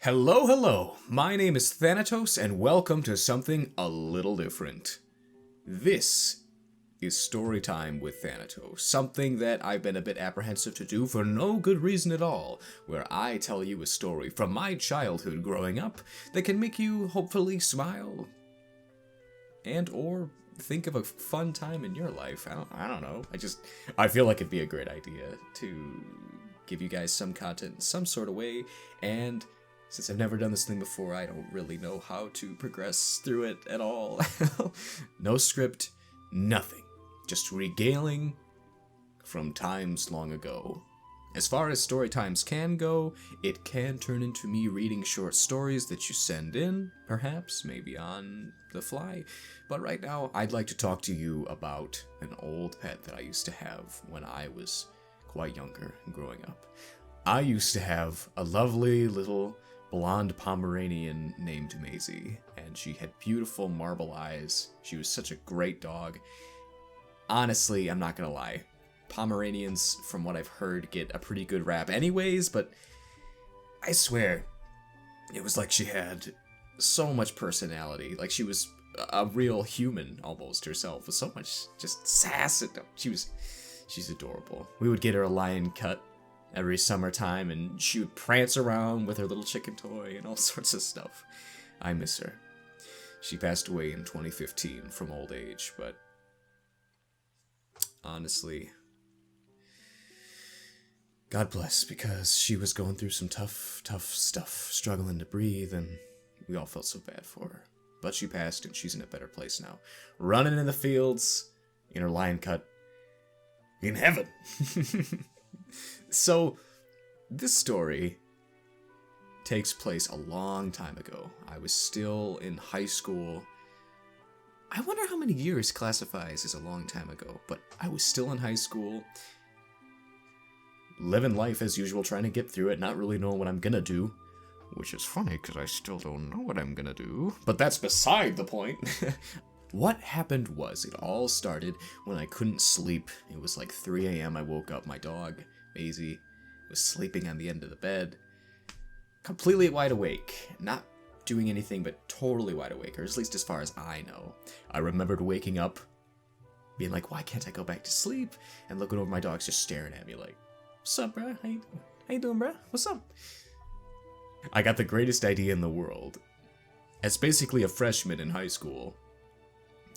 Hello, hello. My name is Thanitose, and welcome to something a little different. This is Storytime with Thanitose, something that I've been a bit apprehensive to do for no good reason at all, where I tell you a story from my childhood growing up that can make you hopefully smile and or think of a fun time in your life. I don't know. I feel like it'd be a great idea to give you guys some content in some sort of way, and since I've never done this thing before, I don't really know how to progress through it at all. No script, nothing. Just regaling from times long ago. As far as story times can go, it can turn into me reading short stories that you send in, perhaps, maybe on the fly. But right now, I'd like to talk to you about an old pet that I used to have when I was quite younger and growing up. I used to have a lovely little blonde Pomeranian named Maisie, and she had beautiful marble eyes. She was such a great dog. Honestly, I'm not gonna lie. Pomeranians, from what I've heard, get a pretty good rap anyways, but I swear, it was like she had so much personality. Like she was a real human almost herself, with so much just sass. She's adorable. We would get her a lion cut every summertime, and she would prance around with her little chicken toy and all sorts of stuff. I miss her. She passed away in 2015 from old age, but honestly, God bless, because she was going through some tough stuff, struggling to breathe, and we all felt so bad for her. But she passed, and she's in a better place now, running in the fields in her lion cut in heaven. So, this story takes place a long time ago. I was still in high school. I wonder how many years classifies as a long time ago, but I was still in high school, living life as usual, trying to get through it, not really knowing what I'm gonna do, which is funny because I still don't know what I'm gonna do, but that's beside the point. What happened was, it all started when I couldn't sleep. It was like 3 a.m. I woke up. My dog, Maisie, was sleeping on the end of the bed, completely wide awake, not doing anything but totally wide awake, or at least as far as I know. I remembered waking up, being like, why can't I go back to sleep? And looking over, my dog's just staring at me like, what's up, bruh? How you doing, bruh? What's up? I got the greatest idea in the world. As basically a freshman in high school,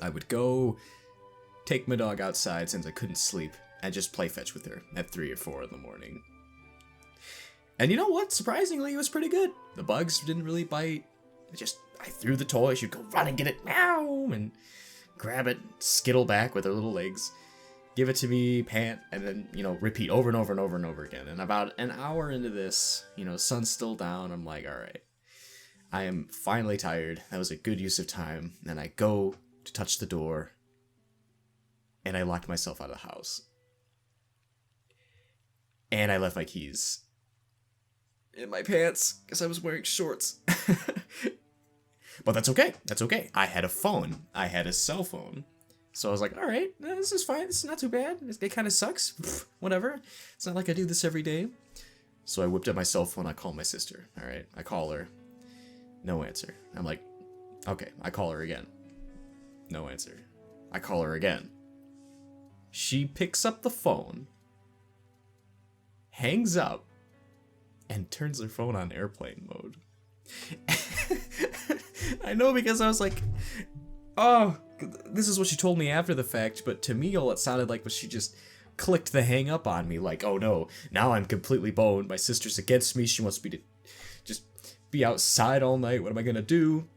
I would go take my dog outside since I couldn't sleep and just play fetch with her at 3 or 4 in the morning. And you know what? Surprisingly, it was pretty good. The bugs didn't really bite. I threw the toy. She'd go run and get it, meow, and grab it, skittle back with her little legs, give it to me, pant, and then, repeat over and over and over and over again. And about an hour into this, sun's still down. I'm like, all right, I am finally tired. That was a good use of time. And I go to touch the door, and I locked myself out of the house. And I left my keys in my pants because I was wearing shorts. But that's okay. That's okay. I had a phone. I had a cell phone. So I was like, all right, this is fine. This is not too bad. It kind of sucks. Pfft, whatever. It's not like I do this every day. So I whipped up my cell phone. I called my sister. All right. I call her. No answer. I'm like, okay. I call her again. No answer. I call her again. She picks up the phone, hangs up, and turns her phone on airplane mode. I know, because I was like, oh, this is what she told me after the fact, but to me all it sounded like was she just clicked the hang up on me, like, oh no, now I'm completely boned, my sister's against me, she wants me to just be outside all night, what am I gonna do?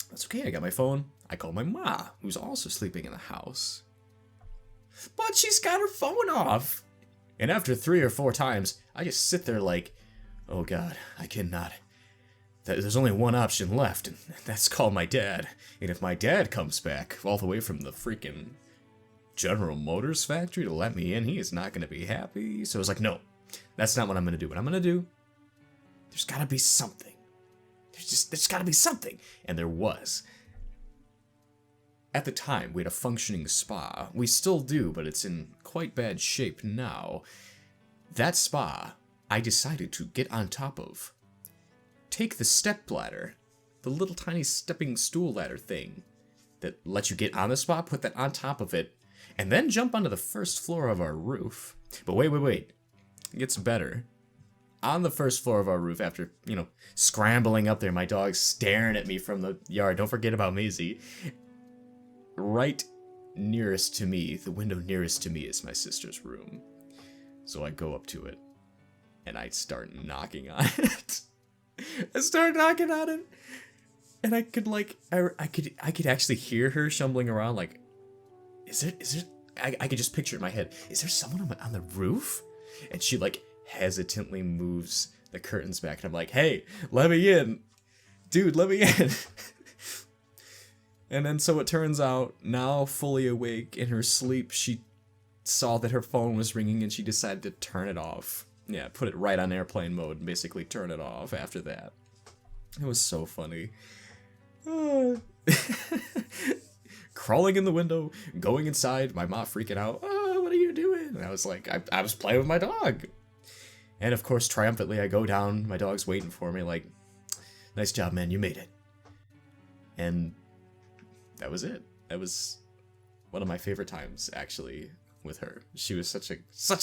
That's okay, I got my phone. I call my ma, who's also sleeping in the house. But she's got her phone off. And after 3 or 4 times, I just sit there like, oh god, I cannot. There's only one option left, and that's call my dad. And if my dad comes back all the way from the freaking General Motors factory to let me in, he is not going to be happy. So I was like, no, that's not what I'm going to do. What I'm going to do, there's got to be something. There's got to be something. And there was. At the time, we had a functioning spa. We still do, but it's in quite bad shape now. That spa, I decided to get on top of, take the step ladder, the little tiny stepping stool ladder thing that lets you get on the spot, put that on top of it, and then jump onto the first floor of our roof. But wait. It gets better. On the first floor of our roof, after, scrambling up there, my dog's staring at me from the yard. Don't forget about Maisie. Right nearest to me, the window nearest to me is my sister's room. So I go up to it, and I start knocking on it. And I could I could actually hear her stumbling around, like, is there, I could just picture it in my head, is there someone on the roof? And she, like, hesitantly moves the curtains back, and I'm like, hey, let me in. Dude, let me in. And then so it turns out, now fully awake in her sleep, she saw that her phone was ringing, and she decided to turn it off. Yeah, put it right on airplane mode and basically turn it off after that. It was so funny. Crawling in the window, going inside, my mom freaking out. Oh, what are you doing? And I was like, I was playing with my dog. And of course, triumphantly, I go down. My dog's waiting for me, like, nice job, man, you made it. And that was it. That was one of my favorite times, actually, with her. She was such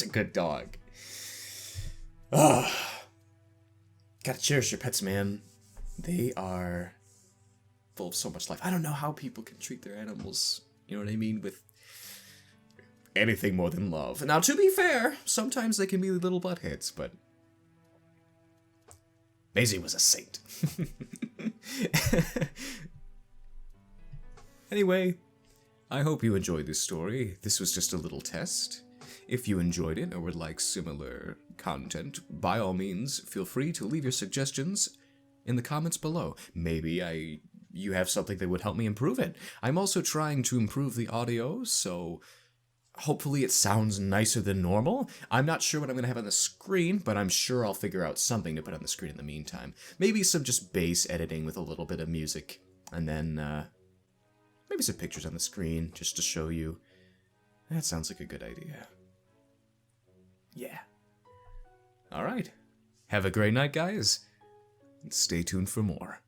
a good dog. Gotta cherish your pets, man. They are full of so much life. I don't know how people can treat their animals, you know what I mean, with anything more than love. Now, to be fair, sometimes they can be little buttheads, but Maisie was a saint. Anyway, I hope you enjoyed this story. This was just a little test. If you enjoyed it or would like similar content, by all means, feel free to leave your suggestions in the comments below. Maybe you have something that would help me improve it. I'm also trying to improve the audio, so hopefully it sounds nicer than normal. I'm not sure what I'm going to have on the screen, but I'm sure I'll figure out something to put on the screen in the meantime. Maybe some just bass editing with a little bit of music, and then maybe some pictures on the screen just to show you. That sounds like a good idea. Yeah. Alright. Have a great night, guys. And stay tuned for more.